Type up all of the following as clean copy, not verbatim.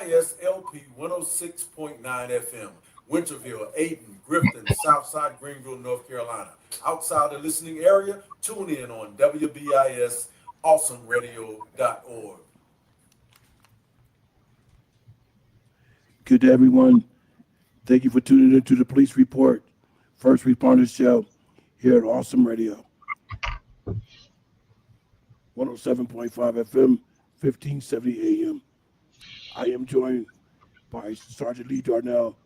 WBISLP 106.9 FM, Winterville, Ayton, Grifton, Southside Greenville, North Carolina. Outside the listening area, tune in on WBISAwesomeRadio.org. Good day, everyone. Thank you for tuning in to the Police Report, First Responders Show here at Awesome Radio, 107.5 FM, 1570 AM. I am joined by Sergeant Lee Darnell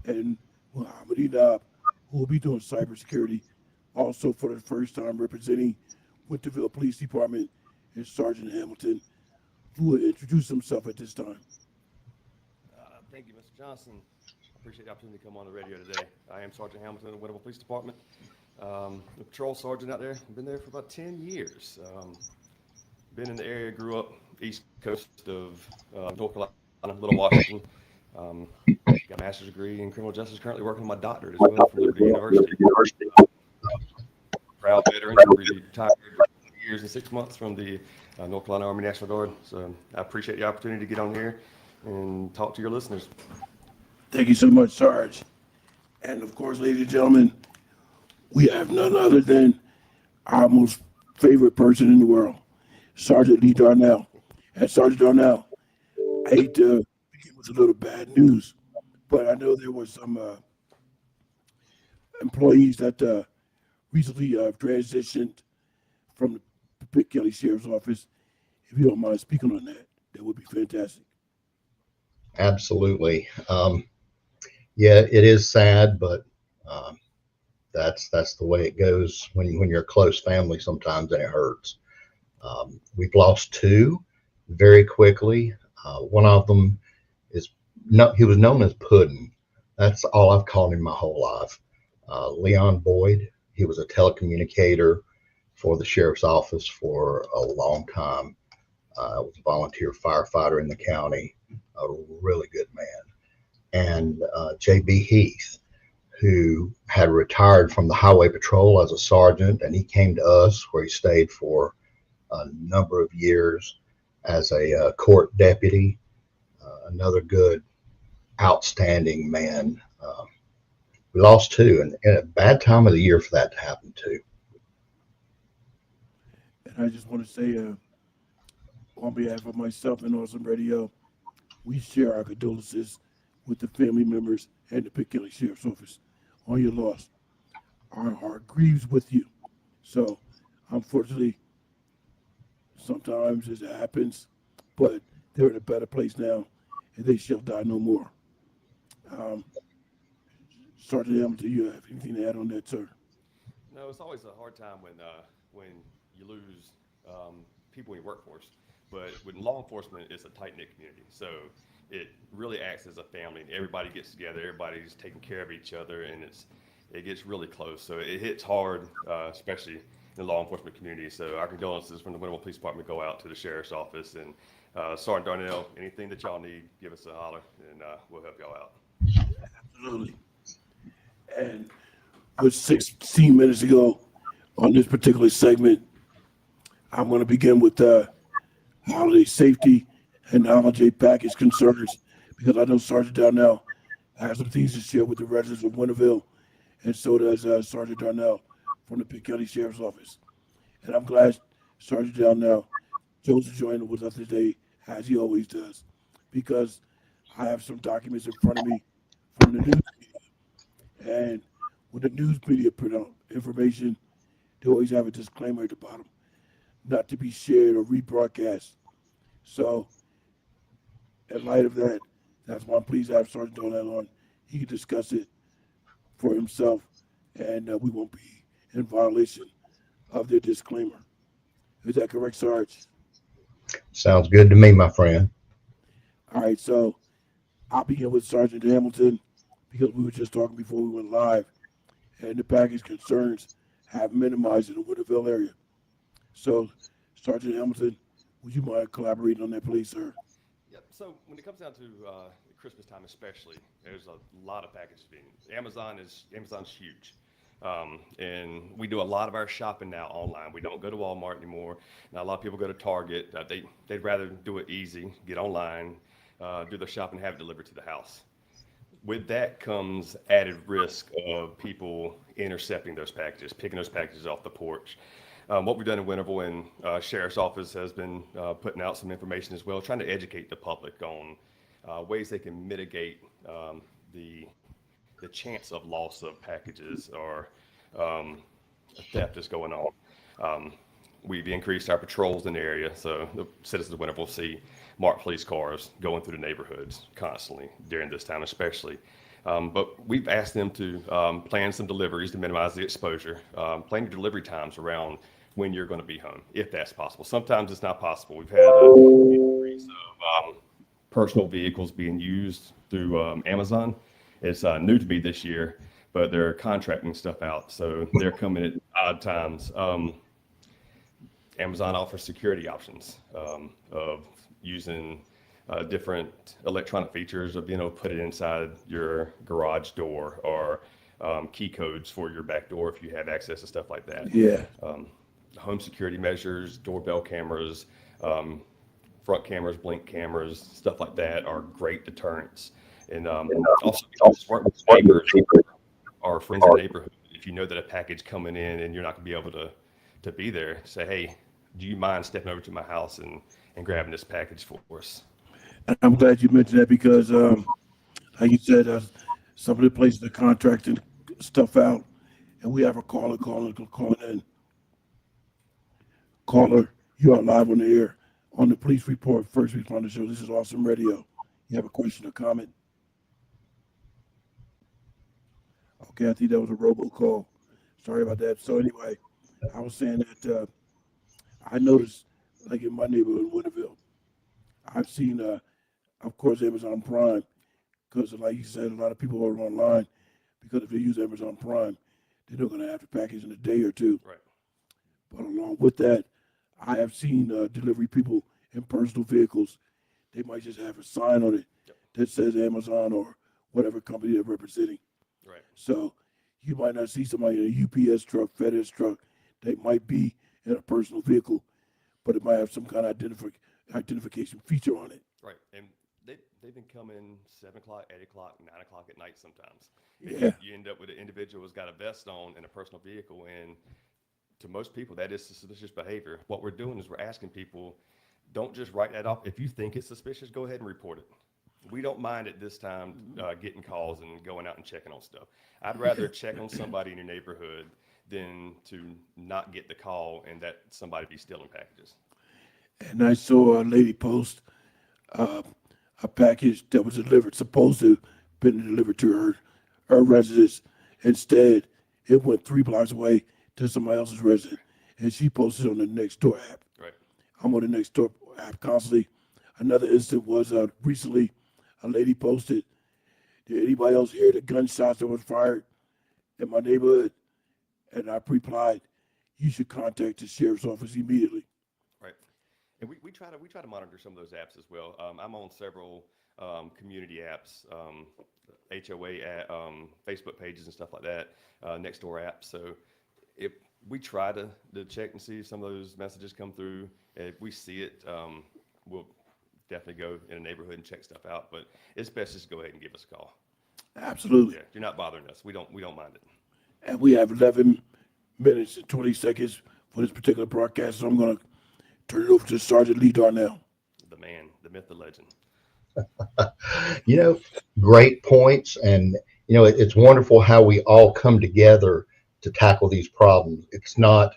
and Muhammad Enab, who will be doing cybersecurity. Also, for the first time, representing Winterville Police Department is Sergeant Hamilton, who will introduce himself at this time. Thank you, Mr. Johnson. I appreciate the opportunity to come on the radio today. I am Sergeant Hamilton of the Winterville Police Department. The patrol sergeant out there. I've been there for about 10 years. Been in the area, grew up east coast of North Carolina, Little Washington. Got a master's degree in criminal justice, currently working on my doctorate as well from Liberty University. Proud veteran, retired years and 6 months from the North Carolina Army National Guard. So I appreciate the opportunity to get on here and talk to your listeners. Thank you so much, Sarge. And of course, ladies and gentlemen, we have none other than our most favorite person in the world, Sergeant Lee Darnell. And Sergeant Darnell, I hate to begin with a little bad news, but I know there was some employees that recently transitioned from the Pitt County Sheriff's Office. If you don't mind speaking on that, that would be fantastic. Absolutely. Yeah, it is sad, but that's the way it goes when you're a close family sometimes, and it hurts. We've lost two very quickly. One of them he was known as Puddin'. That's all I've called him my whole life. Leon Boyd, he was a telecommunicator for the sheriff's office for a long time. Was a volunteer firefighter in the county, a really good man. And J.B. Heath, who had retired from the highway patrol as a sergeant, and he came to us where he stayed for a number of years as a court deputy. Another good, outstanding man. We lost two, and a bad time of the year for that to happen too. And I just want to say, on behalf of myself and Awesome Radio, we share our condolences with the family members and the Pitt County Sheriff's Office on your loss. Our heart grieves with you. So, unfortunately, sometimes it happens, but they're in a better place now, and they shall die no more. Sergeant Hamilton, do you have anything to add on that, sir? No, it's always a hard time when you lose people in your workforce. But with law enforcement, it's a tight-knit community. So it really acts as a family. Everybody gets together. Everybody's taking care of each other, and it gets really close. So it hits hard, especially in the law enforcement community. So our condolences from the Winterville Police Department go out to the Sheriff's Office. And Sergeant Darnell, anything that y'all need, give us a holler, and we'll help y'all out. Absolutely. And with 16 minutes ago on this particular segment, I'm going to begin with holiday safety and holiday package concerns, because I know Sergeant Darnell has some things to share with the residents of Winterville, and so does Sergeant Darnell from the Pitt County Sheriff's Office. And I'm glad Sergeant Darnell chose to join with us today, as he always does, because I have some documents in front of me from the news media. And when the news media put out information, they always have a disclaimer at the bottom, not to be shared or rebroadcast. So, in light of that, that's why I'm pleased to have Sergeant Darnell on. He can discuss it for himself, and we won't be in violation of their disclaimer. Is that correct, Sarge? Sounds good to me, my friend. All right, so I'll begin with Sergeant Hamilton, because we were just talking before we went live, and the package concerns have minimized in the Winterville area. So, Sergeant Hamilton, would you mind collaborating on that, please, sir? Yep. So when it comes down to Christmas time, especially, there's a lot of packages being. Amazon's huge, and we do a lot of our shopping now online. We don't go to Walmart anymore. Now a lot of people go to Target. They'd rather do it easy, get online, do their shopping, have it delivered to the house. With that comes added risk of people intercepting those packages, picking those packages off the porch. What we've done in Winterville, and Sheriff's Office has been putting out some information as well, trying to educate the public on ways they can mitigate the chance of loss of packages or theft is going on. We've increased our patrols in the area, so the citizens of Winterville see marked police cars going through the neighborhoods constantly during this time especially. But we've asked them to plan some deliveries to minimize the exposure, plan your delivery times around when you're going to be home, if that's possible. Sometimes it's not possible. We've had an increase of personal vehicles being used through Amazon. It's new to me this year, but they're contracting stuff out, so they're coming at odd times. Amazon offers security options of using different electronic features of being able to put it inside your garage door or key codes for your back door if you have access to stuff like that. Yeah. Home security measures, doorbell cameras, front cameras, blink cameras, stuff like that are great deterrents. And also work with neighbors or friends in the neighborhood. If you know that a package coming in and you're not going to be able to be there, say, hey, do you mind stepping over to my house and grabbing this package for us? I'm glad you mentioned that because, like you said, some of the places are contracting stuff out, and we have a caller calling in. Caller, you are live on the air on the Police Report First Responder Show. This is Awesome Radio. You have a question or comment? Okay, I think that was a robocall. Sorry about that. So anyway, I was saying that I noticed, like in my neighborhood in Winterville, I've seen, of course, Amazon Prime, because like you said, a lot of people order online because if they use Amazon Prime, they're not going to have the package in a day or two. Right. But along with that, I have seen delivery people in personal vehicles. They might just have a sign on it that says Amazon or whatever company they're representing. Right. So you might not see somebody in a UPS truck, FedEx truck, that might be in a personal vehicle, but it might have some kind of identification feature on it. Right. And they've been coming 7 o'clock, 8 o'clock, 9 o'clock at night sometimes. Yeah. You end up with an individual who's got a vest on in a personal vehicle, and to most people, that is suspicious behavior. What we're doing is we're asking people, don't just write that off. If you think it's suspicious, go ahead and report it. We don't mind at this time getting calls and going out and checking on stuff. I'd rather check on somebody in your neighborhood than to not get the call and that somebody be stealing packages. And I saw a lady post a package that was delivered, supposed to have been delivered to her residence. Instead, it went 3 blocks away to somebody else's residence, and she posted on the Nextdoor app. Right. I'm on the Nextdoor app constantly. Another incident was recently a lady posted, did anybody else hear the gunshots that was fired in my neighborhood? And I replied, you should contact the sheriff's office immediately. Right. And we try to monitor some of those apps as well. I'm on several community apps, HOA Facebook pages and stuff like that, Nextdoor apps. So if we try to check and see if some of those messages come through, if we see it, we'll definitely go in a neighborhood and check stuff out. But it's best just go ahead and give us a call. Absolutely. Yeah, you're not bothering us. We don't mind it. And we have 11 minutes and 20 seconds for this particular broadcast, so I'm going to turn it over to Sergeant Lee Darnell. The man, the myth, the legend. Great points. And, it's wonderful how we all come together to tackle these problems. It's not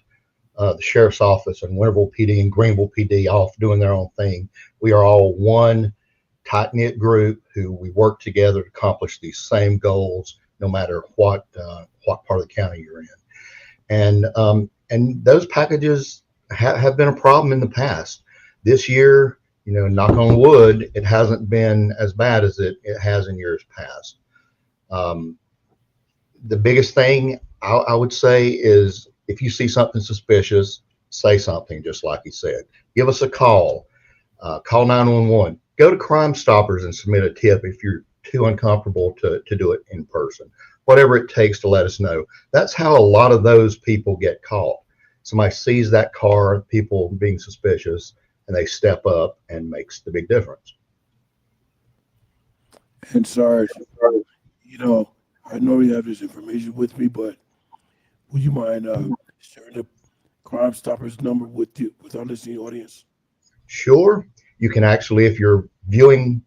the Sheriff's Office and Winterville PD and Greenville PD off doing their own thing. We are all one tight-knit group who we work together to accomplish these same goals, no matter what part of the county you're in. And those packages have been a problem in the past. This year, knock on wood, it hasn't been as bad as it has in years past. The biggest thing I would say is if you see something suspicious, say something, just like he said. Give us a call. Call 911. Go to Crime Stoppers and submit a tip if you're too uncomfortable to do it in person. Whatever it takes to let us know. That's how a lot of those people get caught. Somebody sees that car, people being suspicious, and they step up and makes the big difference. And Sarge, I normally have this information with me, but would you mind sharing the Crime Stoppers number with our listening audience? Sure. You can actually, if you're viewing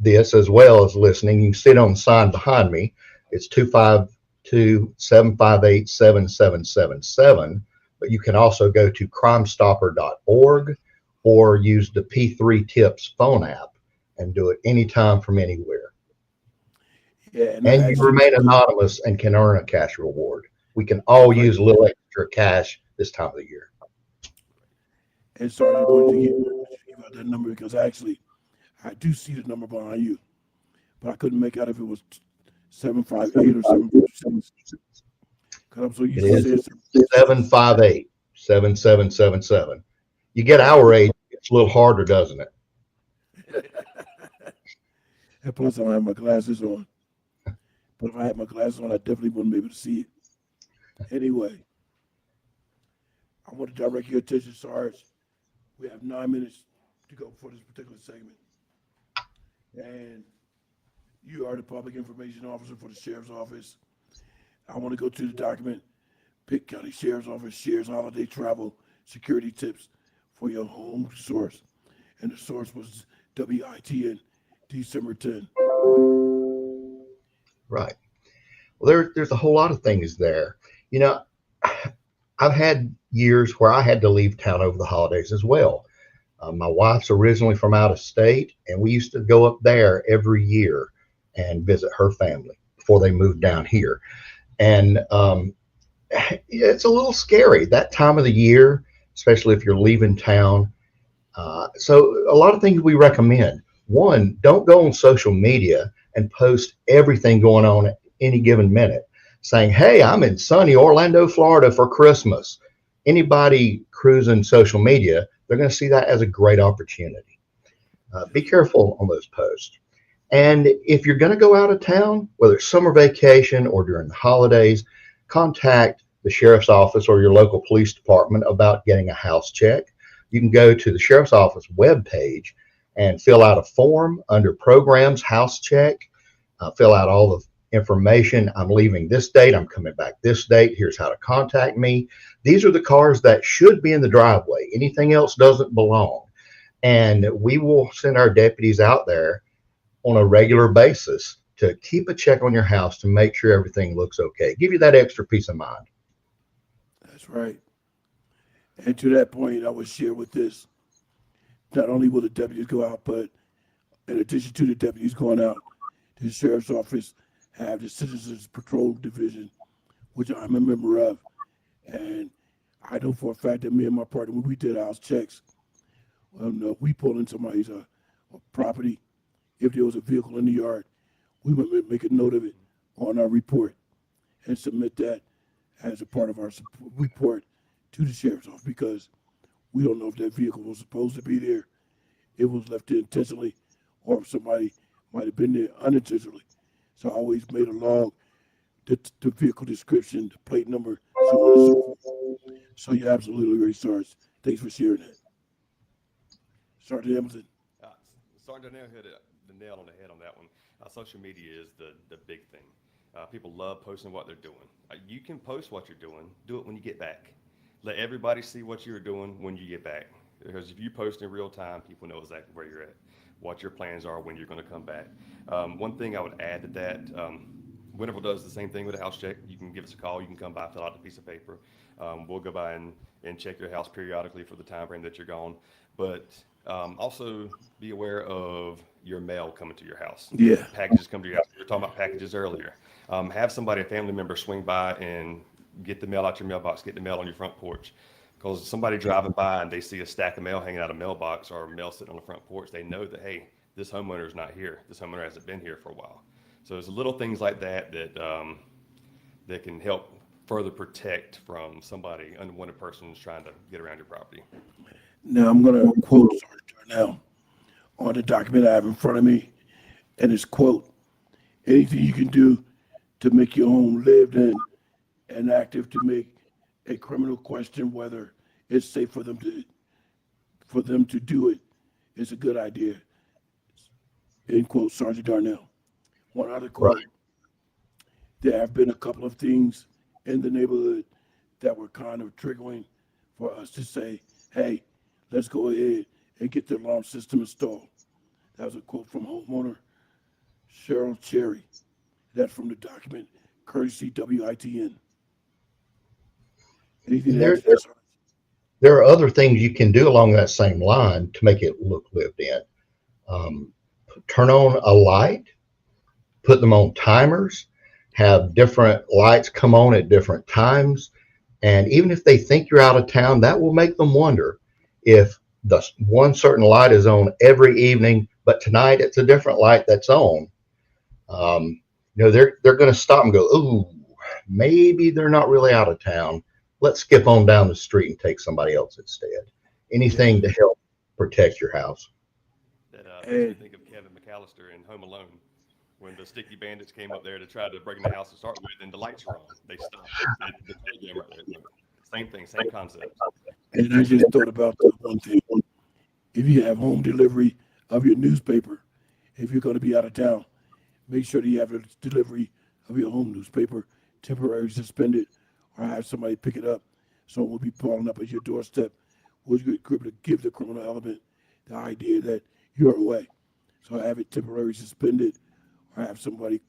this as well as listening, you can see it on the sign behind me. It's 252-758-7777. But you can also go to crimestopper.org or use the P3 Tips phone app and do it anytime from anywhere. Yeah, And you remain anonymous and can earn a cash reward. We can all use a little extra cash this time of the year. And Sarge, I wanted to give out that number because actually, I do see the number behind you, but I couldn't make out if it was 758 or 757. Because I'm so used to saying 758-7777. You get our age, it's a little harder, doesn't it? And plus, I don't have my glasses on. But if I had my glasses on, I definitely wouldn't be able to see it. Anyway, I want to direct your attention, Sarge. We have 9 minutes to go for this particular segment. And you are the public information officer for the Sheriff's Office. I want to go to the document. Pitt County Sheriff's Office shares holiday travel security tips for your home source. And the source was WITN, December 10. Right. Well, there's a whole lot of things there. I've had years where I had to leave town over the holidays as well. My wife's originally from out of state, and we used to go up there every year and visit her family before they moved down here. And it's a little scary that time of the year, especially if you're leaving town. So a lot of things we recommend. One, don't go on social media and post everything going on at any given minute, saying, hey, I'm in sunny Orlando, Florida for Christmas. Anybody cruising social media, they're going to see that as a great opportunity. Be careful on those posts. And if you're going to go out of town, whether it's summer vacation or during the holidays, contact the sheriff's office or your local police department about getting a house check. You can go to the sheriff's office webpage and fill out a form under programs, house check, fill out all the information. I'm leaving this date. I'm coming back this date. Here's how to contact me. These are the cars that should be in the driveway. Anything else doesn't belong. And we will send our deputies out there on a regular basis to keep a check on your house to make sure everything looks okay. Give you that extra peace of mind. That's right. And to that point, I would share with this, not only will the deputies go out, but in addition to the deputies going out, the sheriff's office have the Citizens Patrol Division, which I'm a member of. And I know for a fact that me and my partner, when we did house checks, we pulled in somebody's property. If there was a vehicle in the yard, we would make a note of it on our report and submit that as a part of our report to the sheriff's office, because we don't know if that vehicle was supposed to be there, it was left there intentionally, or if somebody might have been there unintentionally. So I always made a log, the vehicle description, the plate number, so on and so forth. So you're absolutely right, Sarge. Thanks for sharing that. Sergeant Hamilton. Sergeant Donnell hit the nail on the head on that one. Social media is the big thing. People love posting what they're doing. You can post what you're doing. Do it when you get back. Let everybody see what you're doing when you get back. Because if you post in real time, people know exactly where you're at, what your plans are, when you're going to come back. One thing I would add to that, Winterville does the same thing with a house check. You can give us a call. You can come by, fill out a piece of paper. We'll go by and check your house periodically for the time frame that you're gone. But also be aware of your mail coming to your house. Yeah. Packages come to your house. We were talking about packages earlier. Have somebody, a family member, swing by and get the mail out your mailbox, get the mail on your front porch. Because somebody driving by and they see a stack of mail hanging out of a mailbox or mail sitting on the front porch, they know that, hey, this homeowner is not here. This homeowner hasn't been here for a while. So there's little things like that that can help further protect from somebody, unwanted persons trying to get around your property. Now I'm going to quote Sergeant Darnell on the document I have in front of me, and it's quote, anything you can do to make your home lived in and active to make a criminal question whether it's safe for them to do it is a good idea. end quote, Sergeant Darnell. One other quote, Right. there have been a couple of things in the neighborhood that were kind of triggering for us to say, hey, let's go ahead and get the alarm system installed. That was a quote from homeowner Cheryl Cherry. That's from the document courtesy WITN. Anything And to add there, to that, Sergeant? there are other things you can do along that same line to make it look lived in. Um, Turn on a light, put them on timers, have different lights come on at different times. And even if they think you're out of town, that will make them wonder if the one certain light is on every evening, but tonight it's a different light that's on. They're going to stop and go, ooh, maybe they're not really out of town. Let's skip on down the street and take somebody else instead. Anything to help protect your house. That makes me think of Kevin McAllister in Home Alone when the sticky bandits came up there to try to break in the house to start with, and the lights were on. They stopped. The telegram right there. Same thing, same concept. And I just thought about the one thing. If you have home delivery of your newspaper, if you're going to be out of town, make sure that you have a delivery of your home newspaper temporarily suspended, or have somebody pick it up. Someone will be pulling up at your doorstep. Will you give the criminal element the idea that you're away? So have it temporarily suspended, or have somebody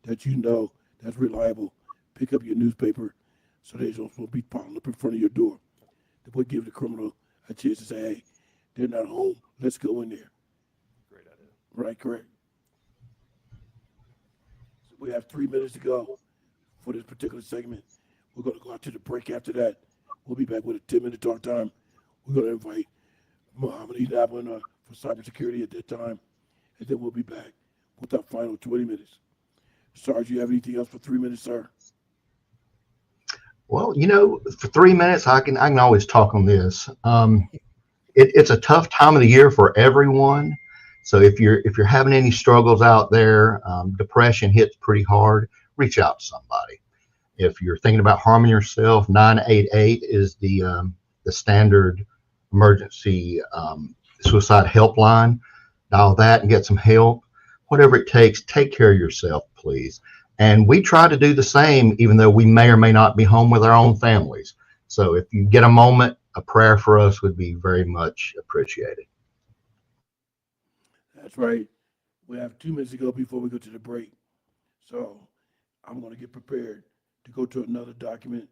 that you know that's reliable pick up your newspaper, so they don't will be pulling up in front of your door. That would give the criminal a chance to say, hey, they're not home. Let's go in there. Great idea. Right, correct. So we have 3 minutes to go for this particular segment. We're going to go out to the break after that. We'll be back with a 10-minute talk time. We're going to invite Muhammad Idabin for cybersecurity at that time, and then we'll be back with our final 20 minutes. Sarge, you have anything else for 3 minutes, sir? Well, for 3 minutes, I can always talk on this. It's a tough time of the year for everyone. So if you're having any struggles out there, depression hits pretty hard. Reach out to somebody. If you're thinking about harming yourself, 988 is the standard emergency suicide helpline. Dial that and get some help. Whatever it takes, take care of yourself, please. And we try to do the same, even though we may or may not be home with our own families. So if you get a moment, a prayer for us would be very much appreciated. That's right. We have 2 minutes to go before we go to the break. So I'm going to get prepared to go to another document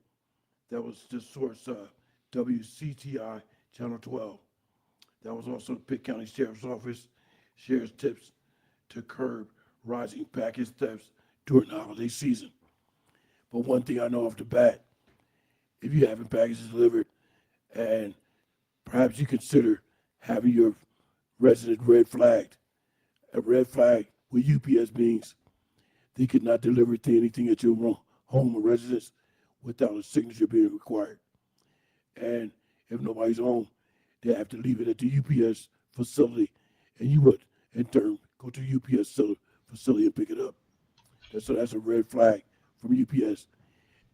that was the source WCTI Channel 12. That was also the Pitt County Sheriff's Office shares tips to curb rising package thefts during the holiday season. But one thing I know off the bat, if you're having packages delivered and perhaps you consider having your resident red flagged, a red flag with UPS means they could not deliver anything at your home or residence without a signature being required. And if nobody's home, they have to leave it at the UPS facility, and you would, in turn, go to the UPS facility and pick it up. So that's a red flag from UPS.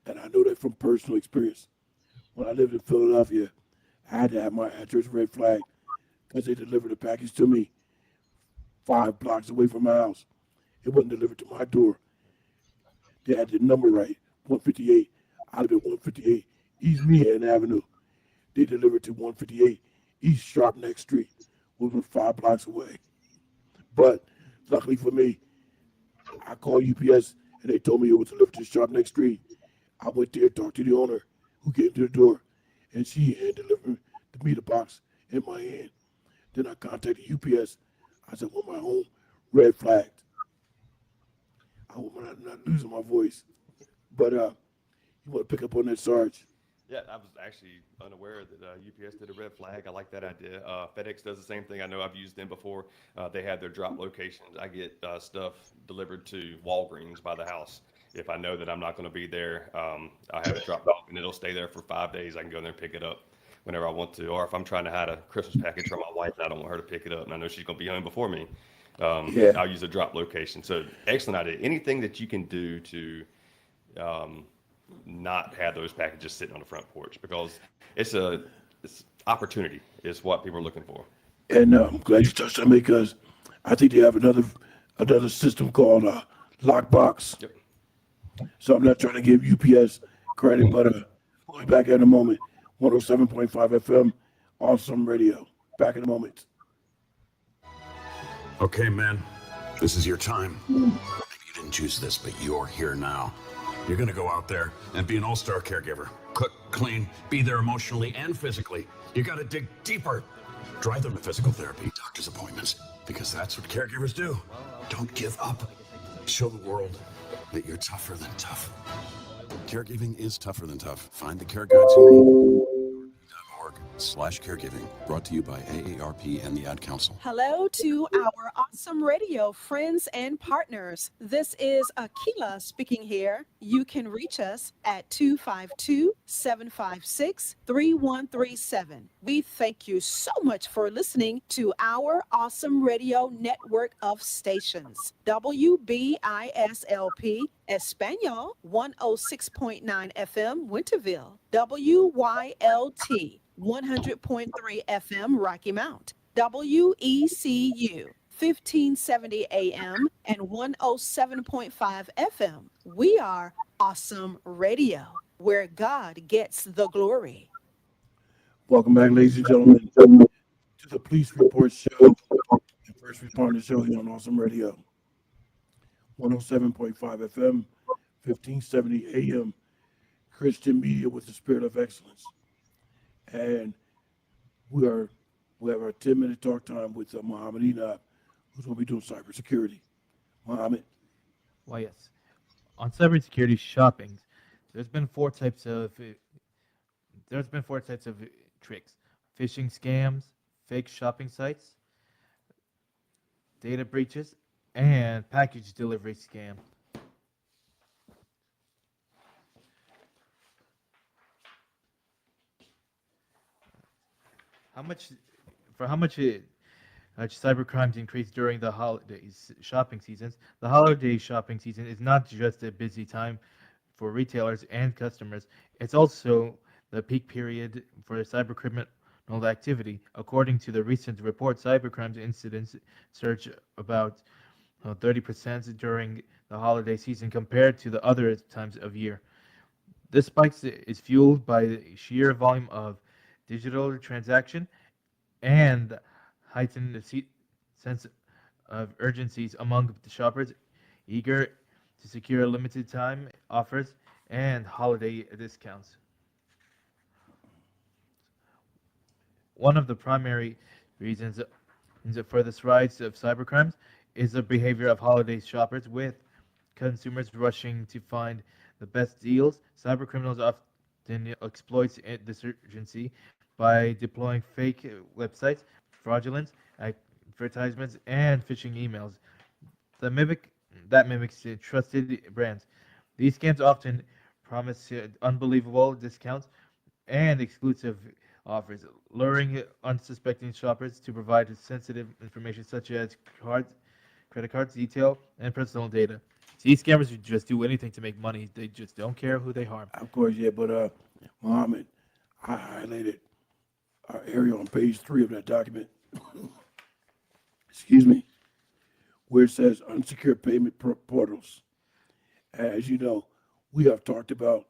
And I know that from personal experience. When I lived in Philadelphia, I had to have my address red flag because they delivered a package to me 5 blocks away from my house. It wasn't delivered to my door. They had the number right, 158. I live at 158 East Meehan Avenue. They delivered to 158 East Sharp Neck Street, which was 5 blocks away. But luckily for me, I called UPS and they told me it was delivered to Sharp Neck Street. I went there, talked to the owner who came to the door, and she had delivered me the box in my hand. Then I contacted UPS. I said, well, my home red flagged. I hope I'm not losing my voice. But you want to pick up on that, Sarge? Yeah, I was actually unaware that UPS did a red flag. I like that idea. FedEx does the same thing. I know I've used them before. They have their drop locations. I get stuff delivered to Walgreens by the house. If I know that I'm not going to be there, I'll have it dropped off, and it'll stay there for 5 days. I can go in there and pick it up whenever I want to. Or if I'm trying to hide a Christmas package from my wife and I don't want her to pick it up, and I know she's going to be home before me, I'll use a drop location. So excellent idea. Anything that you can do to not have those packages sitting on the front porch, because it's opportunity is what people are looking for. And I'm glad you touched on me because I think they have another system called Lockbox. Yep. So I'm not trying to give UPS credit, but we'll be back in a moment. 107.5 FM, Awesome Radio. Back in a moment. Okay, man, this is your time. Maybe you didn't choose this, but you're here now. You're gonna go out there and be an all-star caregiver. Cook, clean, be there emotionally and physically. You gotta dig deeper. Drive them to physical therapy, doctor's appointments, because that's what caregivers do. Don't give up. Show the world that you're tougher than tough. Caregiving is tougher than tough. Find the care guides you need. .org/caregiving. Brought to you by AARP and the Ad Council. Hello to our awesome radio friends and partners. This is Akila speaking here. You can reach us at 252-756-3137. We thank you so much for listening to our awesome radio network of stations. WBISLP Espanol 106.9 FM Winterville. WYLT 100.3 FM Rocky Mount, WECU 1570 AM and 107.5 FM. We are Awesome Radio, where God gets the glory. Welcome back, ladies and gentlemen, to the Police Report Show, the First Responder Show here on Awesome Radio. 107.5 FM, 1570 AM, Christian media with the spirit of excellence. And we have our 10-minute talk time with Muhammad Enab, who's going to be doing cybersecurity. Muhammad. Well, yes. On cybersecurity shopping, there's been four types of tricks: phishing scams, fake shopping sites, data breaches, and package delivery scam. How much cyber crimes increased during the holidays shopping seasons? The holiday shopping season is not just a busy time for retailers and customers. It's also the peak period for cybercriminal activity. According to the recent report, cybercrime incidents surged about 30% during the holiday season compared to the other times of year. This spike is fueled by the sheer volume of digital transaction and heightened sense of urgencies among the shoppers eager to secure limited time offers and holiday discounts. One of the primary reasons for this rise of cybercrimes is the behavior of holiday shoppers, with consumers rushing to find the best deals. Cybercriminals often exploit this urgency by deploying fake websites, fraudulent advertisements, and phishing emails that mimics trusted brands. These scams often promise unbelievable discounts and exclusive offers, luring unsuspecting shoppers to provide sensitive information such as credit cards, detail, and personal data. These scammers just do anything to make money. They just don't care who they harm. Of course, yeah, but Muhammad, I highlighted our area on page 3 of that document. Excuse me, where it says unsecured payment portals. As you know, we have talked about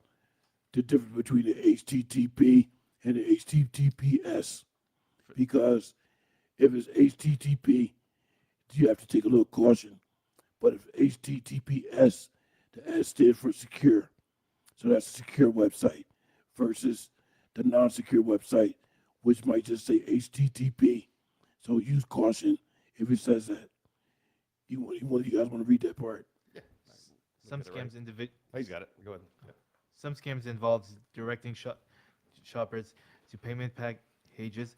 the difference between the HTTP and the HTTPS, because if it's HTTP, you have to take a little caution. But if HTTPS, the S stands for secure. So that's a secure website versus the non-secure website, which might just say HTTP. So use caution if it says that. You guys want to read that part? Yeah. Some scams He's got it. Go ahead. Yeah. Some scams involves directing shoppers to payment pages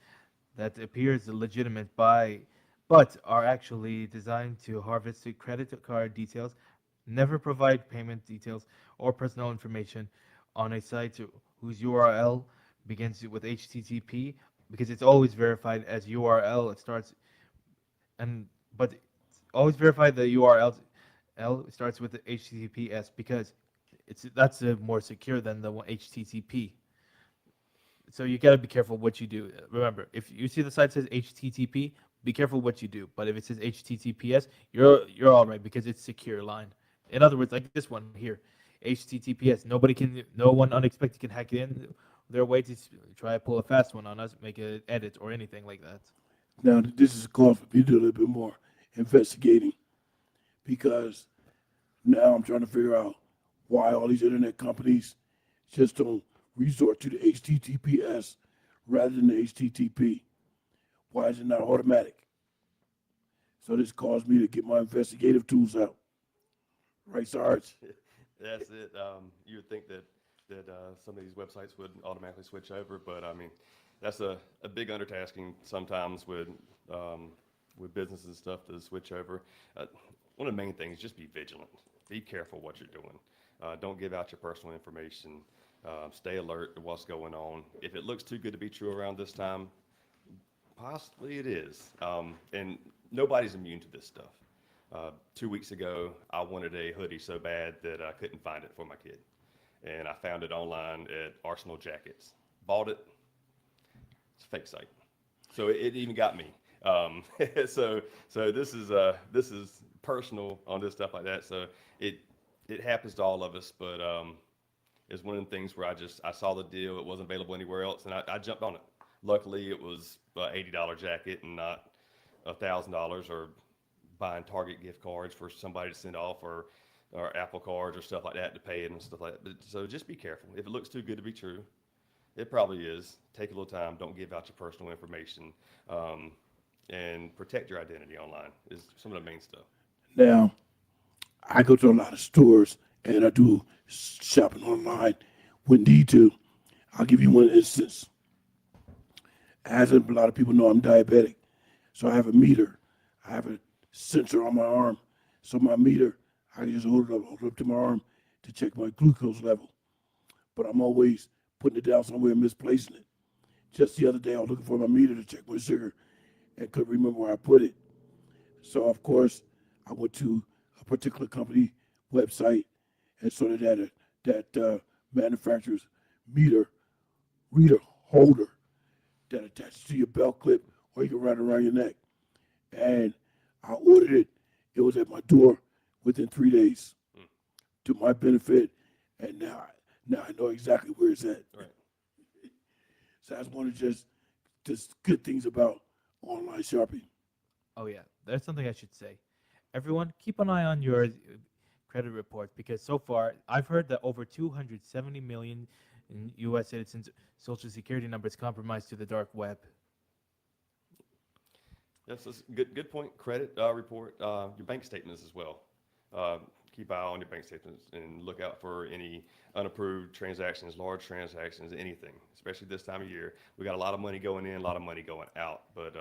that appears legitimate but are actually designed to harvest credit card details, never provide payment details or personal information on a site whose URL begins with HTTP, because it's always verified as URL. It starts but always verify the URL starts with the HTTPS, because that's more secure than the HTTP. So you got to be careful what you do. Remember, if you see the site says HTTP, be careful what you do. But if it says HTTPS, you're all right because it's secure line. In other words, like this one here, HTTPS. No one unexpected can hack it in their way to try to pull a fast one on us, make an edit or anything like that. Now, this is a call for me to do a little bit more investigating because now I'm trying to figure out why all these internet companies just don't resort to the HTTPS rather than the HTTP. Why is it not automatic? So this caused me to get my investigative tools out. Right, Sarge? That's it. You would think that some of these websites would automatically switch over, but I mean, that's a big undertaking sometimes with businesses and stuff to switch over. One of the main things, just be vigilant. Be careful what you're doing. Don't give out your personal information. Stay alert to what's going on. If it looks too good to be true around this time, possibly it is. And nobody's immune to this stuff. 2 weeks ago, I wanted a hoodie so bad that I couldn't find it for my kid. And I found it online at Arsenal Jackets. Bought it. It's a fake site. So it even got me. So this is personal on this stuff like that. So it happens to all of us, but it's one of the things where I saw the deal. It wasn't available anywhere else, and I jumped on it. Luckily, it was an $80 jacket and not $1,000 or buying Target gift cards for somebody to send off or Apple cards or stuff like that to pay it and stuff like that. But, so just be careful. If it looks too good to be true, it probably is. Take a little time. Don't give out your personal information, and protect your identity online is some of the main stuff. Now, I go to a lot of stores and I do shopping online when need to. I'll give you one instance. As a lot of people know, I'm diabetic. So I have a meter. I have a sensor on my arm. So my meter, I just hold it up to my arm to check my glucose level. But I'm always putting it down somewhere and misplacing it. Just the other day, I was looking for my meter to check my sugar and couldn't remember where I put it. So, of course, I went to a particular company website and saw that manufacturer's meter reader holder that attaches to your belt clip or you can write it around your neck. And I ordered it. It was at my door within 3 days to my benefit. And now I know exactly where it's at. Right. So that's one of just good things about online shopping. Oh yeah, that's something I should say. Everyone, keep an eye on your credit reports because so far I've heard that over 270 million U.S. citizens' social security numbers compromised to the dark web. That's a good point. Credit report, your bank statements as well. Keep an eye on your bank statements and look out for any unapproved transactions, large transactions, anything, especially this time of year. We got a lot of money going in, a lot of money going out, but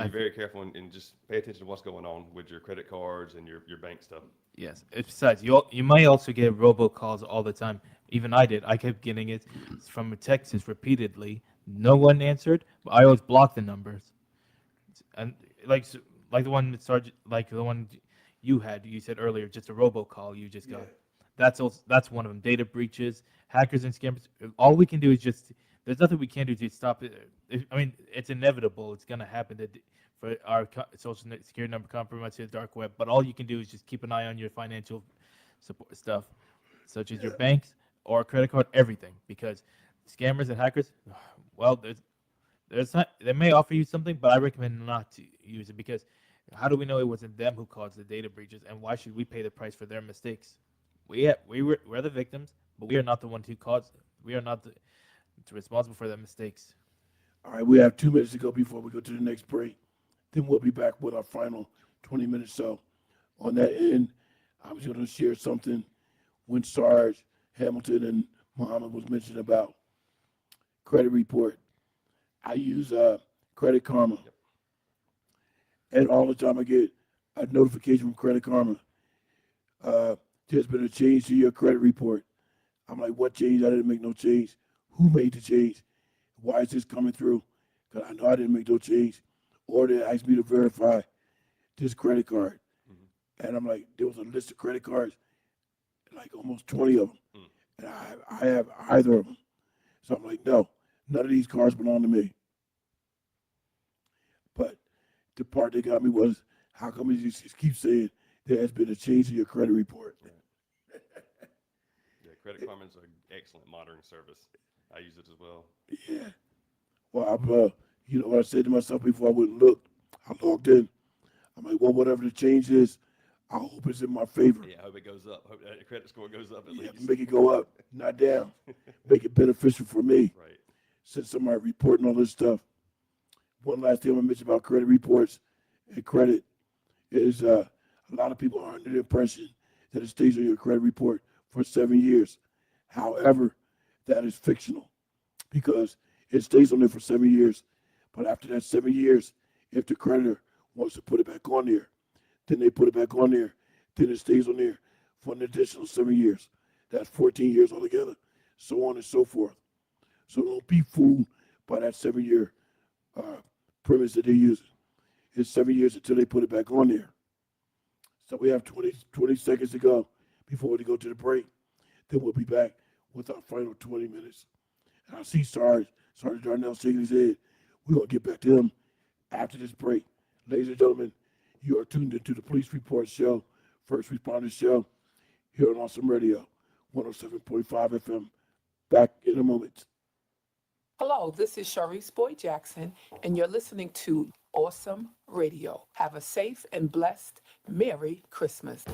be very careful and just pay attention to what's going on with your credit cards and your bank stuff. Yes. Besides, you might also get robocalls all the time. Even I did. I kept getting it from Texas repeatedly. No one answered, but I always blocked the numbers. And like the one that started, like the one you said earlier, just a robocall you just got. Yeah. That's one of them. Data breaches, hackers and scammers. All we can do is there's nothing we can do to stop it. I mean, it's inevitable. It's gonna happen for our social security number compromised to the dark web. But all you can do is just keep an eye on your financial support stuff, such as your banks or credit card, everything. Because scammers and hackers, well, they may offer you something, but I recommend not to use it because how do we know it wasn't them who caused the data breaches, and why should we pay the price for their mistakes? We're the victims, but we are not the ones who caused it. We are not responsible for their mistakes. All right, we have 2 minutes to go before we go to the next break. Then we'll be back with our final 20 minutes. So on that end, I was going to share something when Sarge, Hamilton, and Muhammad was mentioning about credit report. I use Credit Karma. Yep. And all the time I get a notification from Credit Karma. There's been a change to your credit report. I'm like, what change? I didn't make no change. Who made the change? Why is this coming through? Because I know I didn't make no change. Or they asked me to verify this credit card. Mm-hmm. And I'm like, there was a list of credit cards, like almost 20 of them. Mm. And I have either of them. So I'm like, no, none of these cards belong to me. But the part that got me was, how come you just keep saying there has been a change in your credit report? Yeah, Credit Karma's an excellent monitoring service. I use it as well. Yeah. Well, you know what I said to myself before I went and looked? I logged in. I'm like, well, whatever the change is, I hope it's in my favor. Yeah, I hope it goes up. Hope that credit score goes up at Yeah, least. make it go up, not down. Make it beneficial for me. Right. Since somebody reporting all this stuff. One last thing I want to mention about credit reports and credit is a lot of people are under the impression that it stays on your credit report for 7 years. However, that is fictional because it stays on there for 7 years. But after that 7 years, if the creditor wants to put it back on there, then they put it back on there. Then it stays on there for an additional 7 years. That's 14 years altogether, so on and so forth. So don't be fooled by that 7 year premise that they're using. It's 7 years until they put it back on there. So we have 20 seconds to go before we go to the break. Then we'll be back with our final 20 minutes. And I see Sergeant Darnell shaking his head. We're going to get back to him after this break. Ladies and gentlemen, you are tuned into the Police Report Show, First Responders Show, here on Awesome Radio, 107.5 FM. Back in a moment. Hello, this is Sharice Boyd Jackson, and you're listening to Awesome Radio. Have a safe and blessed Merry Christmas.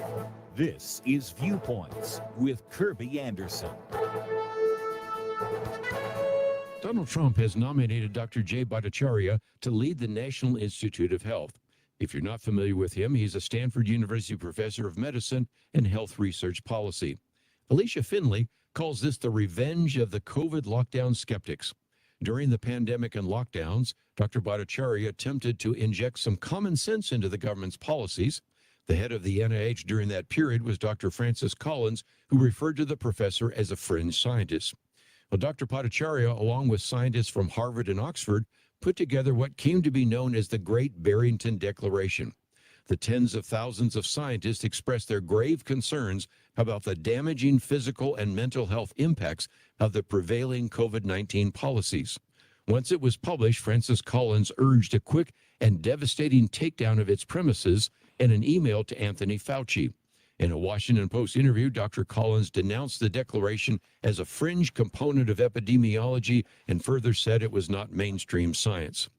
This is Viewpoints with Kirby Anderson. Donald Trump has nominated Dr. Jay Bhattacharya to lead the National Institute of Health. If you're not familiar with him, he's a Stanford University professor of medicine and health research policy. Alicia Finley calls this the revenge of the COVID lockdown skeptics. During the pandemic and lockdowns, Dr. Bhattacharya attempted to inject some common sense into the government's policies. The head of the NIH during that period was Dr. Francis Collins, who referred to the professor as a fringe scientist. Well, Dr. Bhattacharya, along with scientists from Harvard and Oxford, put together what came to be known as the Great Barrington Declaration. The tens of thousands of scientists expressed their grave concerns about the damaging physical and mental health impacts of the prevailing COVID-19 policies. Once it was published, Francis Collins urged a quick and devastating takedown of its premises in an email to Anthony Fauci. In a Washington Post interview, Dr. Collins denounced the declaration as a fringe component of epidemiology and further said it was not mainstream science.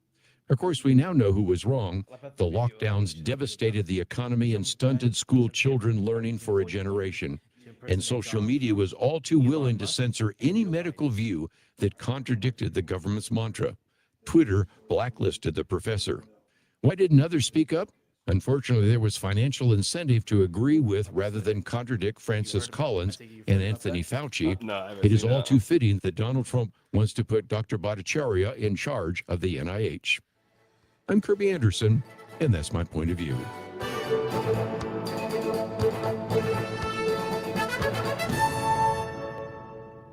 Of course, we now know who was wrong. The lockdowns devastated the economy and stunted school children learning for a generation. And social media was all too willing to censor any medical view that contradicted the government's mantra. Twitter blacklisted the professor. Why didn't others speak up? Unfortunately, there was financial incentive to agree with rather than contradict Francis Collins and Anthony Fauci. No, I haven't It is seen all that. too fitting that Donald Trump wants to put Dr. Bhattacharya in charge of the NIH. I'm Kirby Anderson, and that's my point of view.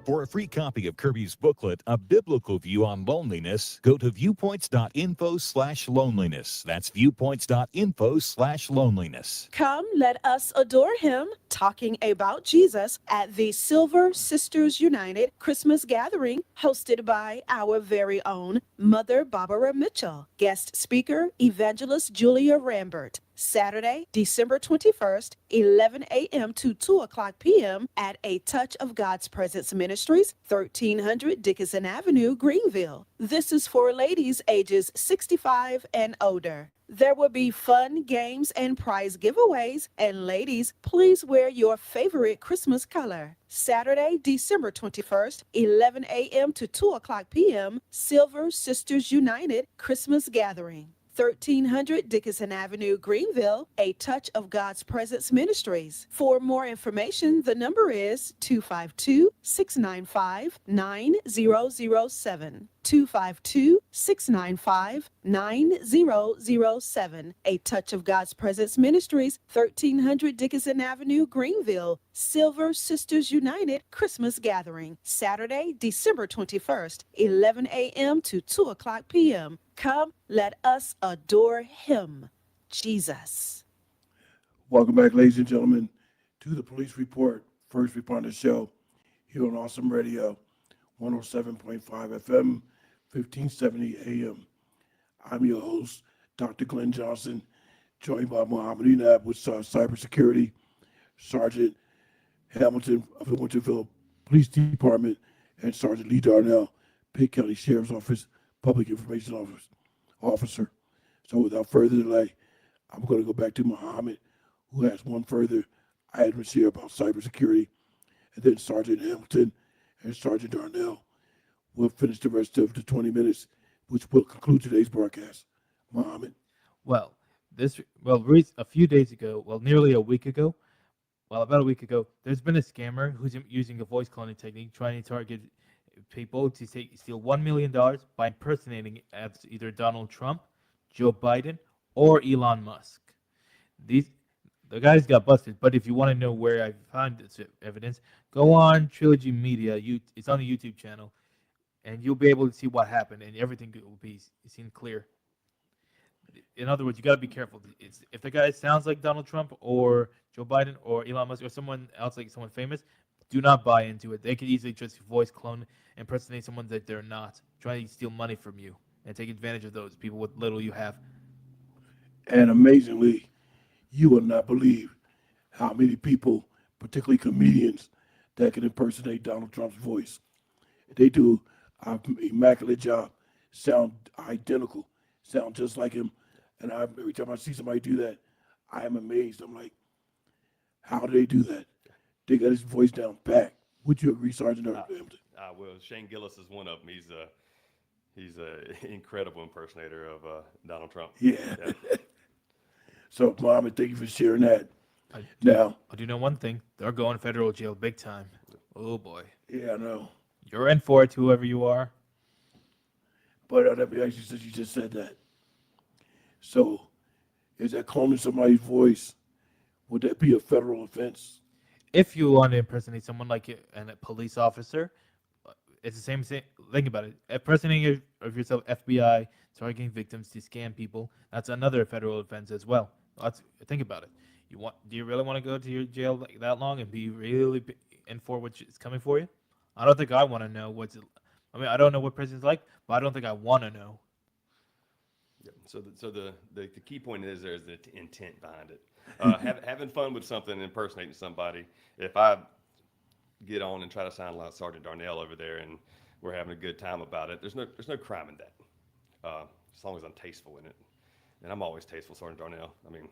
For a free copy of Kirby's booklet, A Biblical View on Loneliness, go to viewpoints.info/loneliness. That's viewpoints.info/loneliness. Come, let us adore him, talking about Jesus at the Silver Sisters United Christmas Gathering, hosted by our very own Mother Barbara Mitchell. Guest speaker, Evangelist Julia Rambert. Saturday, December 21st, 11 a.m. to 2 o'clock p.m. at A Touch of God's Presence Ministries, 1300 Dickinson Avenue, Greenville. This is for ladies ages 65 and older. There will be fun, games, and prize giveaways. And ladies, please wear your favorite Christmas color. Saturday, December 21st, 11 a.m. to 2 o'clock p.m. Silver Sisters United Christmas Gathering. 1300 Dickinson Avenue, Greenville, A Touch of God's Presence Ministries. For more information, the number is 252-695-9007. 252-695-9007. A Touch of God's Presence Ministries, 1300 Dickinson Avenue, Greenville. Silver Sisters United Christmas Gathering. Saturday, December 21st, 11 a.m. to 2 o'clock p.m. Come, let us adore him, Jesus. Welcome back, ladies and gentlemen, to the Police Report, First Responder Show, here on Awesome Radio, 107.5 FM, 1570 AM. I'm your host, Dr. Glenn Johnson, joined by Muhammad Enab with cybersecurity, Sergeant Hamilton of the Winterville Police Department, and Sergeant Lee Darnell, Pitt County Sheriff's Office Public Information Officer. So without further delay, I'm going to go back to Muhammad, who has one further item to share about cybersecurity, and then Sergeant Hamilton and Sergeant Darnell will finish the rest of the 20 minutes, which will conclude today's broadcast. Muhammad. Well, a few days ago, nearly a week ago, about a week ago, there's been a scammer who's using a voice cloning technique trying to target people to steal $1 million by impersonating as either Donald Trump, Joe Biden, or Elon Musk. The guys got busted, but if you want to know where I found this evidence, go on Trilogy Media. It's on the YouTube channel, and you'll be able to see what happened, and everything will be seen clear. In other words, you got to be careful. If the guy sounds like Donald Trump or Joe Biden or Elon Musk or someone else, like someone famous, do not buy into it. They could easily just voice clone, impersonate someone that they're not, trying to steal money from you and take advantage of those people with little you have. And amazingly, you will not believe how many people, particularly comedians, that can impersonate Donald Trump's voice. They do an immaculate job, sound identical, sound just like him. And every time I see somebody do that, I am amazed. I'm like, how do they do that? They got his voice down pat. Would you agree, Sergeant Hamilton? Well, Shane Gillis is one of them. He's a incredible impersonator of Donald Trump. Yeah. So, Mohammed, thank you for sharing that. I Now, do know one thing. They're going federal jail big time. Oh, boy. yeah, I know. You're in for it, whoever you are. But let me ask you, since you just said that. So, is that cloning somebody's voice? Would that be a federal offense? If you want to impersonate someone like a police officer, it's the same thing. Think about it. Impersonating of yourself, FBI, targeting victims to scam people, that's another federal offense as well. Think about it. Do you really want to go to your jail that long and be really in for what's coming for you? I don't think I want to know I don't know what prison's like, but I don't think I want to know. Yeah. So the key point is there's the intent behind it. Having fun with something, impersonating somebody. If I get on and try to sound like Sergeant Darnell over there, and we're having a good time about it, there's no crime in that, as long as I'm tasteful in it, and I'm always tasteful, Sergeant Darnell. I mean,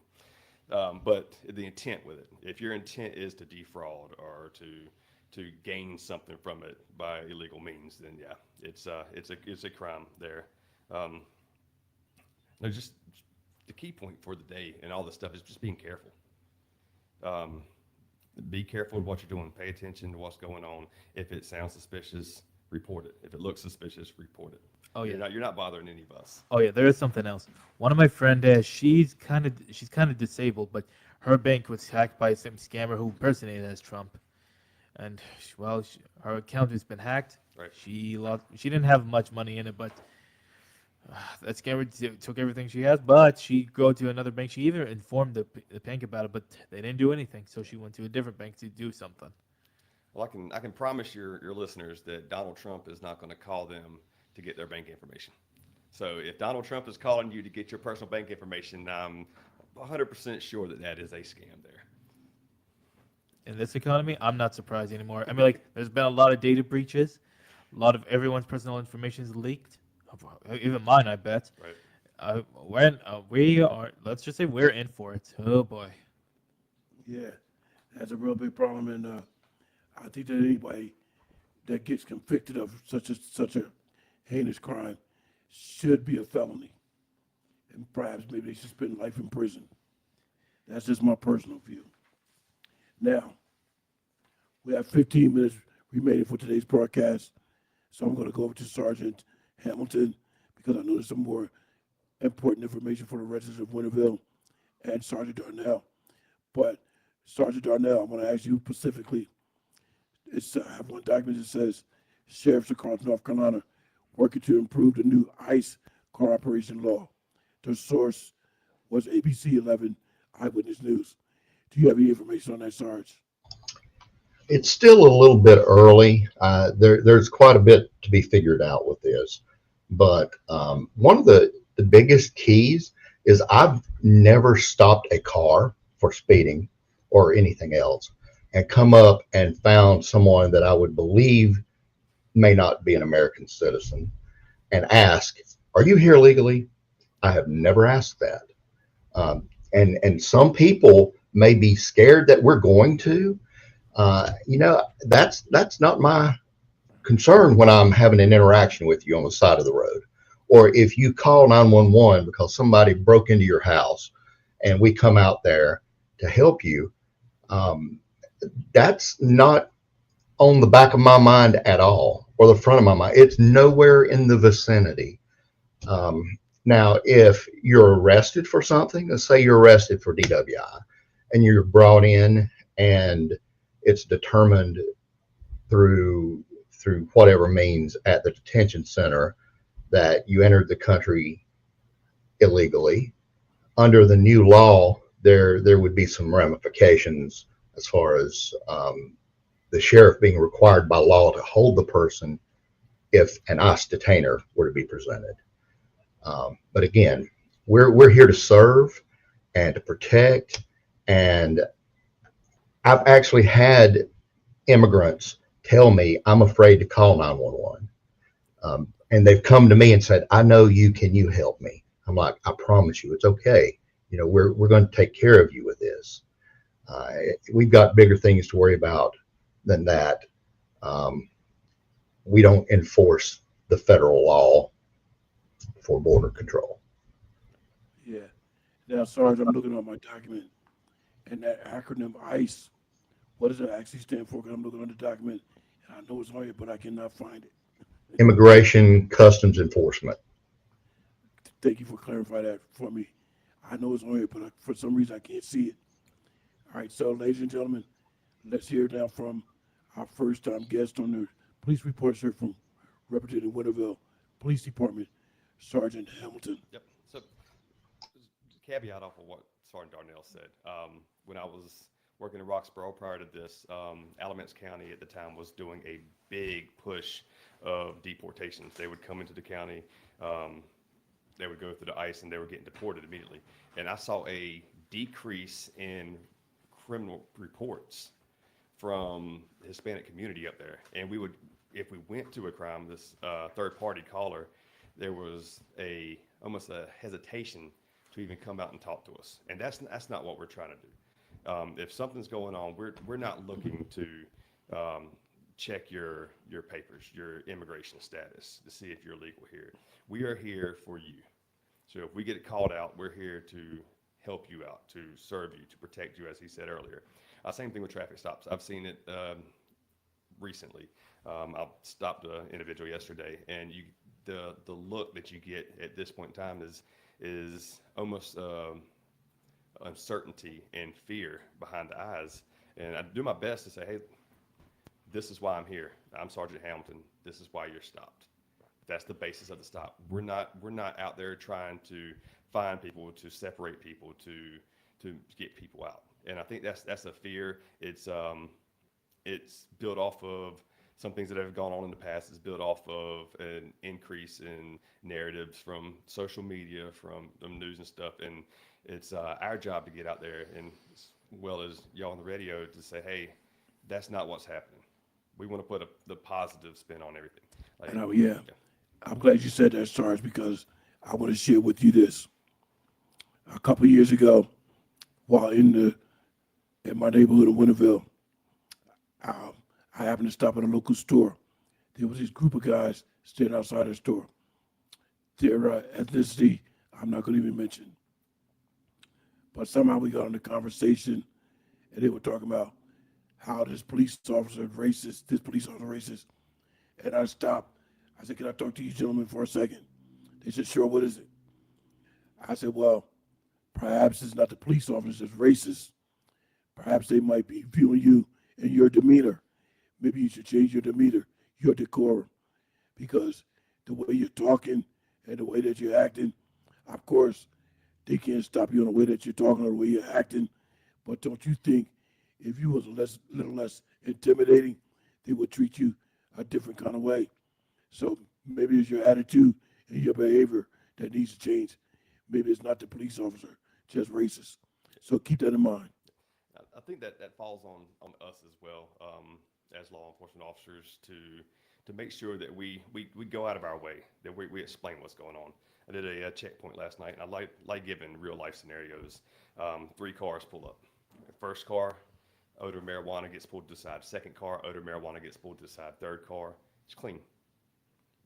but the intent with it. If your intent is to defraud or to gain something from it by illegal means, then yeah, it's a crime there. No, just the key point for the day and all this stuff is just being careful. Be careful with what you're doing. Pay attention to what's going on. If it sounds suspicious, report it. If it looks suspicious, report it. Oh yeah, you're not bothering any of us. Oh yeah, there is something else. One of my friends, she's kind of disabled, but her bank was hacked by some scammer who impersonated as Trump, and her account has been hacked. Right. She didn't have much money in it, but that scammer took everything she has. But she go to another bank. She even informed the bank about it, but they didn't do anything. So she went to a different bank to do something. Well, I can promise your listeners that Donald Trump is not going to call them to get their bank information. So if Donald Trump is calling you to get your personal bank information, I'm 100% sure that is a scam there. In this economy, I'm not surprised anymore. I mean, there's been a lot of data breaches. A lot of everyone's personal information is leaked. Even mine, I bet. Right. We are. Let's just say we're in for it. Oh boy. Yeah, that's a real big problem, and I think that anybody that gets convicted of such a heinous crime should be a felony, and perhaps maybe they should spend life in prison. That's just my personal view. Now, we have 15 minutes remaining for today's broadcast, so I'm going to go over to Sergeant Hamilton because I know there's some more important information for the residents of Winterville and Sergeant Darnell. But Sergeant Darnell, I'm going to ask you specifically. I have one document that says Sheriffs across North Carolina working to improve the new ICE cooperation law. The source was ABC 11 Eyewitness News. Do you have any information on that, Sarge? It's still a little bit early. There's quite a bit to be figured out with this. But one of the biggest keys is I've never stopped a car for speeding or anything else and come up and found someone that I would believe may not be an American citizen and ask, are you here legally? I have never asked that. And some people may be scared that we're going to. That's not my concern when I'm having an interaction with you on the side of the road. Or if you call 911 because somebody broke into your house and we come out there to help you, that's not on the back of my mind at all, or the front of my mind. It's nowhere in the vicinity. Now, if you're arrested for something, let's say you're arrested for DWI and you're brought in and it's determined through whatever means at the detention center that you entered the country illegally, under the new law, there would be some ramifications as far as the sheriff being required by law to hold the person if an ICE detainer were to be presented. But again, we're here to serve and to protect. And I've actually had immigrants tell me, I'm afraid to call 911. And they've come to me and said, I know you, can you help me? I'm like, I promise you, it's okay. We're going to take care of you with this. We've got bigger things to worry about than that. We don't enforce the federal law for border control. Yeah. Now, Sarge, I'm looking at my document, and that acronym ICE, what does it actually stand for? 'Cause I'm looking on the document, and I know it's on here, but I cannot find it. Immigration Customs Enforcement. Thank you for clarifying that for me. I know it's on here, but for some reason I can't see it. All right, so ladies and gentlemen, let's hear now from our first-time guest on the police report, sir, from Representative Winterville Police Department, Sergeant Hamilton. Yep. So, caveat off of what Sergeant Darnell said. When I was working in Roxborough prior to this, Alamance County at the time was doing a big push of deportations. They would come into the county, they would go through the ICE, and they were getting deported immediately. And I saw a decrease in criminal reports from the Hispanic community up there. And we would, if we went to a crime, this third-party caller, there was almost a hesitation to even come out and talk to us. And that's not what we're trying to do. If something's going on, we're not looking to check your papers, your immigration status, to see if you're legal here. We are here for you. So if we get called out, we're here to help you out, to serve you, to protect you, as he said earlier. Same thing with traffic stops. I've seen it recently. I stopped an individual yesterday, and the look that you get at this point in time is almost uncertainty and fear behind the eyes. And I do my best to say, hey, this is why I'm here. I'm Sergeant Hamilton. This is why you're stopped. That's the basis of the stop. We're not out there trying to find people, to separate people, to get people out. And I think that's a fear. It's built off of some things that have gone on in the past. It's built off of an increase in narratives from social media, from the news and stuff. And it's our job to get out there, and as well as y'all on the radio, to say, hey, that's not what's happening. We want to put the positive spin on everything. Yeah. I'm glad you said that, Sarge, because I want to share with you this. A couple of years ago, while in my neighborhood of Winterville, I happened to stop at a local store. There was this group of guys standing outside the store. Their ethnicity, I'm not going to even mention. But somehow we got into conversation, and they were talking about how this police officer is racist. And I stopped. I said, can I talk to you gentlemen for a second? They said, sure, what is it? I said, well, perhaps it's not the police officer that's racist. Perhaps they might be viewing you and your demeanor. Maybe you should change your demeanor, your decorum, because the way you're talking and the way that you're acting, of course, they can't stop you on the way that you're talking or the way you're acting. But don't you think if you was a little less intimidating, they would treat you a different kind of way? So maybe it's your attitude and your behavior that needs to change. maybe it's not the police officer, just racist. So keep that in mind. I think that falls on us as well, as law enforcement officers to make sure that we go out of our way, that we explain what's going on. I did a checkpoint last night, and I like giving real life scenarios. 3 cars pull up. First car, odor of marijuana gets pulled to the side. Second car, odor of marijuana gets pulled to the side. Third car, it's clean.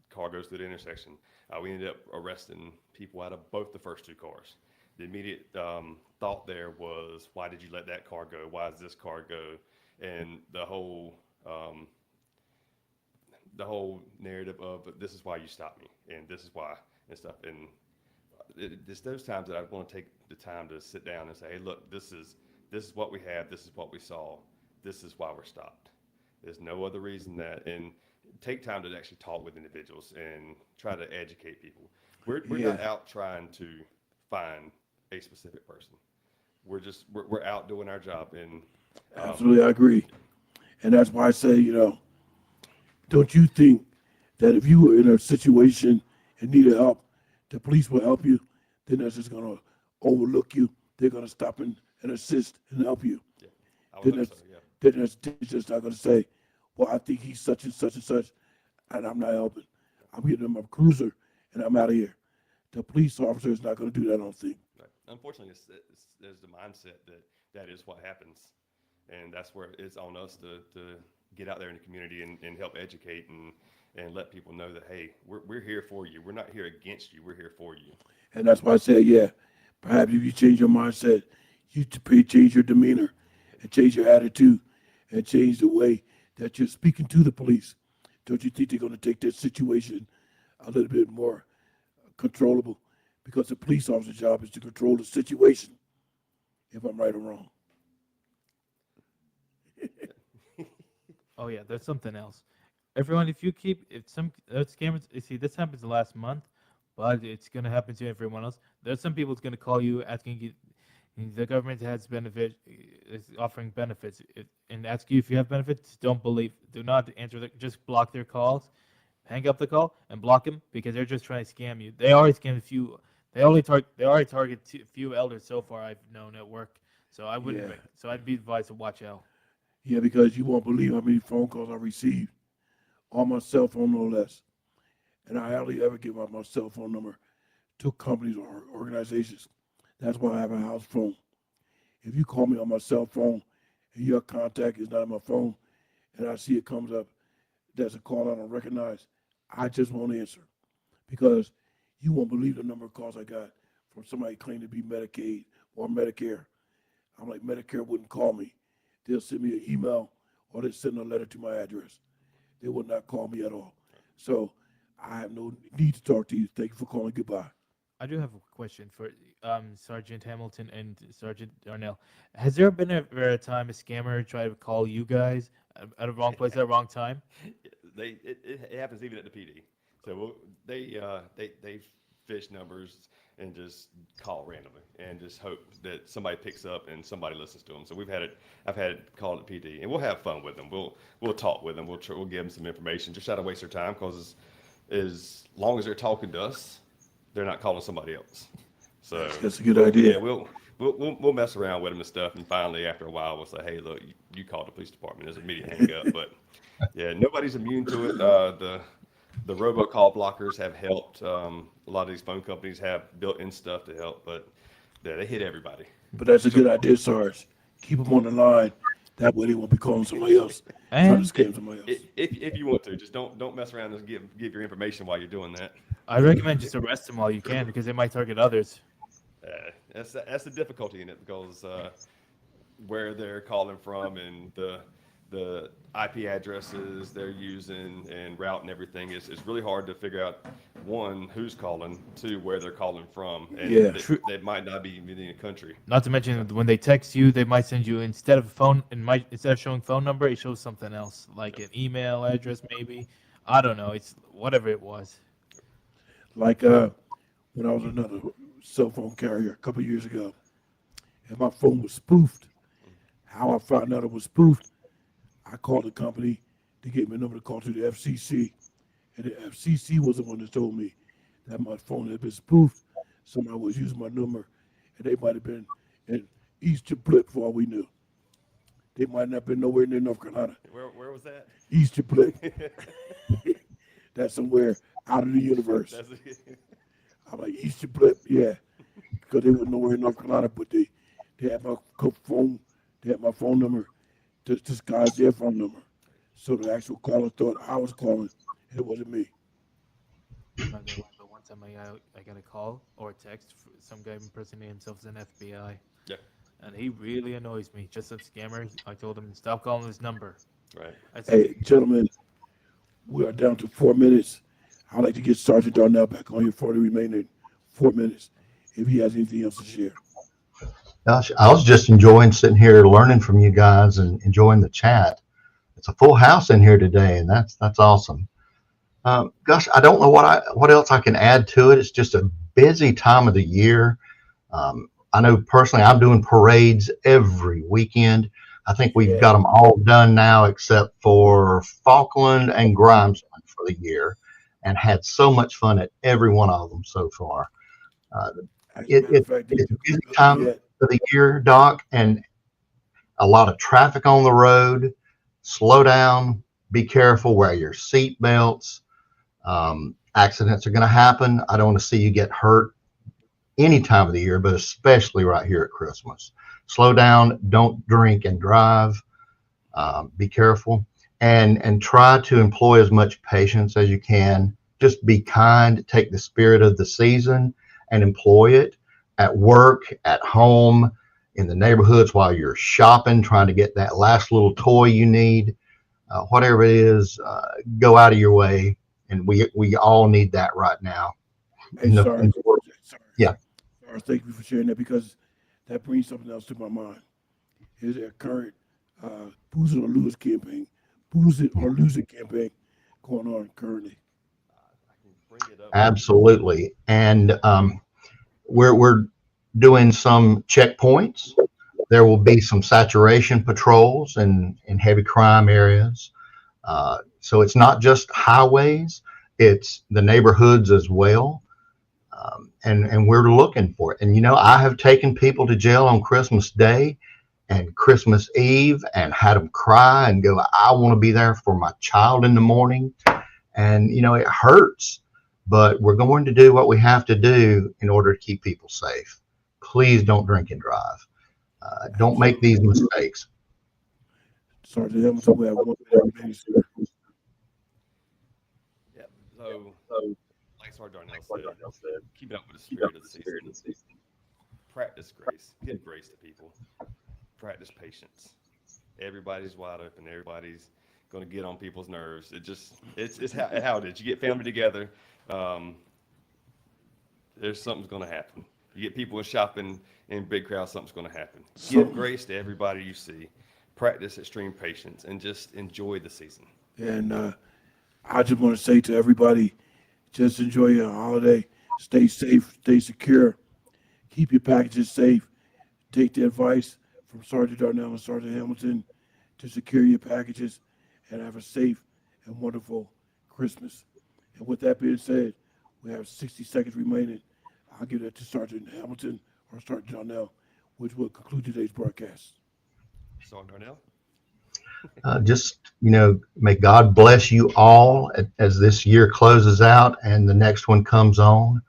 Car goes through the intersection. We ended up arresting people out of both the first 2 cars. The immediate thought there was, why did you let that car go? Why does this car go? And the whole narrative of, this is why you stopped me, and this is why, and stuff. And it's those times that I want to take the time to sit down and say, hey, look, this is what we have, this is what we saw, this is why we're stopped. There's no other reason that, and take time to actually talk with individuals and try to educate people. We're not out trying to find a specific person. We're out doing our job. And absolutely, I agree. And that's why I say, don't you think that if you were in a situation and needed help, the police will help you? Then that's just going to overlook you. They're going to stop and assist and help you. Yeah, I would hope so, yeah. Then they're just not going to say, well, I think he's such and such and such, and I'm not helping. I'm getting him a cruiser, and I'm out of here. The police officer is not going to do that, I don't think. Right. Unfortunately, there's the mindset that is what happens. And that's where it's on us to get out there in the community and help educate and let people know that, hey, we're here for you. We're not here against you. We're here for you. And that's why I say, yeah, perhaps if you change your mindset, you change your demeanor and change your attitude and change the way that you're speaking to the police. Don't you think they're going to take that situation a little bit more controllable? Because the police officer's job is to control the situation, if I'm right or wrong. Oh yeah, there's something else. Everyone, if some scammers, you see, this happens last month, but it's gonna happen to everyone else. There's some people that's gonna call you asking you, the government is offering benefits, and ask you if you have benefits. Do not answer. Just block their calls, hang up the call, and block them because they're just trying to scam you. They already scam a few. They already target a few elders so far I've known at work. So I wouldn't. Yeah. So I'd be advised to watch out. Yeah, because you won't believe how many phone calls I received on my cell phone, no less. And I hardly ever give out my cell phone number to companies or organizations. That's why I have a house phone. If you call me on my cell phone and your contact is not on my phone and I see it comes up, there's a call I don't recognize, I just won't answer. Because you won't believe the number of calls I got from somebody claiming to be Medicaid or Medicare. I'm like, Medicare wouldn't call me. They'll send me an email or they'll send a letter to my address. They would not call me at all. So I have no need to talk to you. Thank you for calling. Goodbye. I do have a question for Sergeant Hamilton and Sergeant Darnell. Has there been ever a time a scammer tried to call you guys at the wrong place at the wrong time? It happens even at the PD. So they fish numbers and just call randomly and just hope that somebody picks up and somebody listens to them. So I've had it called at PD, and we'll have fun with them. We'll talk with them. We'll give them some information. Just try to waste their time, because as long as they're talking to us, they're not calling somebody else. So that's a good idea. Yeah, we'll mess around with them and stuff, and finally after a while we'll say, hey, look, you called the police department. There's an immediate hang up. But yeah, nobody's immune to it. The robocall blockers have helped. A lot of these phone companies have built-in stuff to help, but yeah, they hit everybody. But that's a good idea, Sarge. Keep them on the line. That way they won't be calling somebody else, trying to scam somebody else. If you want to, just don't mess around and give your information while you're doing that. I recommend just arrest them while you can, because they might target others. That's the difficulty in it, because where they're calling from and the IP addresses they're using and route and everything is really hard to figure out, one, who's calling, two, where they're calling from, and they might not be even in the country. Not to mention when they text you, they might send you, instead of showing phone number, it shows something else, like an email address maybe. I don't know. It's whatever it was. Like when I was another cell phone carrier a couple years ago, and my phone was spoofed. How I found out it was spoofed, I called the company to get me a number to call to the FCC, and the FCC was the one that told me that my phone had been spoofed. somebody was using my number, and they might have been in Eastern Blip for all we knew. They might not have been nowhere near North Carolina. Where was that? Eastern Blip. That's somewhere out of the universe. I'm like, Eastern Blip, yeah. Because they were nowhere in North Carolina, but they had my phone, they had my phone number to disguise their phone number. So the actual caller thought I was calling, and it wasn't me. One time I got a call or a text from some guy impersonating himself as an FBI. Yeah. And he really annoys me. Just a scammer. I told him to stop calling this number. Right. Hey, gentlemen, we are down to 4 minutes. I'd like to get Sergeant Darnell back on here for the remaining 4 minutes, if he has anything else to share. Gosh, I was just enjoying sitting here learning from you guys and enjoying the chat. It's a full house in here today, and that's awesome. Gosh, I don't know what else I can add to it. It's just a busy time of the year. I know personally I'm doing parades every weekend. I think we've got them all done now except for Falkland and Grimes for the year, and had so much fun at every one of them so far. It's a busy time of the year, Doc, and a lot of traffic on the road. Slow down, be careful, wear your seat belts. Accidents are going to happen. I don't want to see you get hurt any time of the year, but especially right here at Christmas. Slow down, don't drink and drive. Be careful, and try to employ as much patience as you can. Just be kind, take the spirit of the season and employ it at work, at home, in the neighborhoods while you're shopping, trying to get that last little toy you need. Whatever it is, go out of your way. And we all need that right now. Hey, sorry. Yeah. Sorry, thank you for sharing that, because that brings something else to my mind. Is there a current Booze It or Lose campaign, Booze It or Lose It campaign going on currently? Absolutely. And we're doing some checkpoints. There will be some saturation patrols in heavy crime areas. So it's not just highways, it's the neighborhoods as well. And we're looking for it. And, you know, I have taken people to jail on Christmas Day and Christmas Eve and had them cry and go, I want to be there for my child in the morning. And, you know, it hurts, but we're going to do what we have to do in order to keep people safe. Please don't drink and drive. Don't make these mistakes. Sergeant Hamilton, we have 1 minute. Yeah. So, like Sergeant Darnell said, keep it up with the spirit of the season. Practice grace. Give grace to people. Practice patience. Everybody's wide open. Everybody's going to get on people's nerves. It's how it is. You get family together. There's something's going to happen. You get people shopping in big crowds, something's going to happen. Give grace to everybody you see. Practice extreme patience and just enjoy the season. And I just want to say to everybody, just enjoy your holiday. Stay safe, stay secure. Keep your packages safe. Take the advice from Sergeant Darnell and Sergeant Hamilton to secure your packages and have a safe and wonderful Christmas. And with that being said, we have 60 seconds remaining. I'll give that to Sergeant Hamilton or Sergeant Darnell, which will conclude today's broadcast. Sergeant Darnell? Just, you know, may God bless you all as this year closes out and the next one comes on.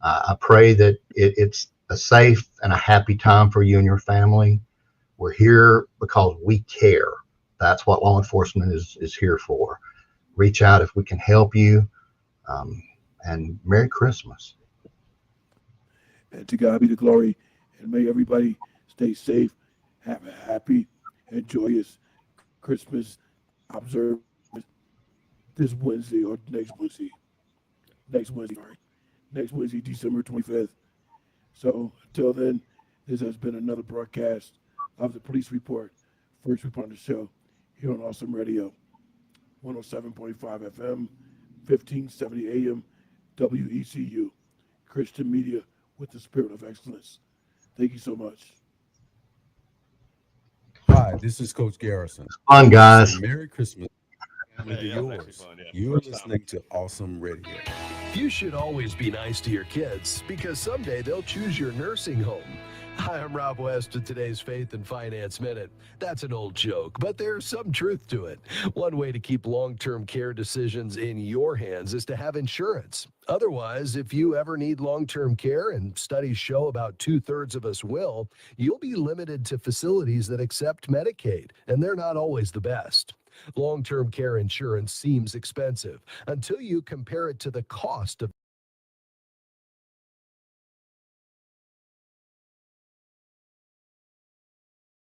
I pray that it's a safe and a happy time for you and your family. We're here because we care. That's what law enforcement is here for. Reach out if we can help you. And Merry Christmas. And to God be the glory. And may everybody stay safe, have a happy and joyous Christmas observance this Wednesday or next Wednesday. Next Wednesday, December 25th. So until then, this has been another broadcast of the Police Report, First Responder Show here on Awesome Radio, 107.5 FM, 1570 AM, WECU, Christian media with the spirit of excellence. Thank you so much. Hi, this is Coach Garrison. Fun, guys. Merry Christmas. Family to yours. Fun, yeah. You're listening to Awesome Radio. You should always be nice to your kids because someday they'll choose your nursing home. Hi, I'm Rob West with today's Faith and Finance Minute. That's an old joke, but there's some truth to it. One way to keep long-term care decisions in your hands is to have insurance. Otherwise, if you ever need long-term care, and studies show about 2/3 of us will, you'll be limited to facilities that accept Medicaid, and they're not always the best. Long-term care insurance seems expensive until you compare it to the cost of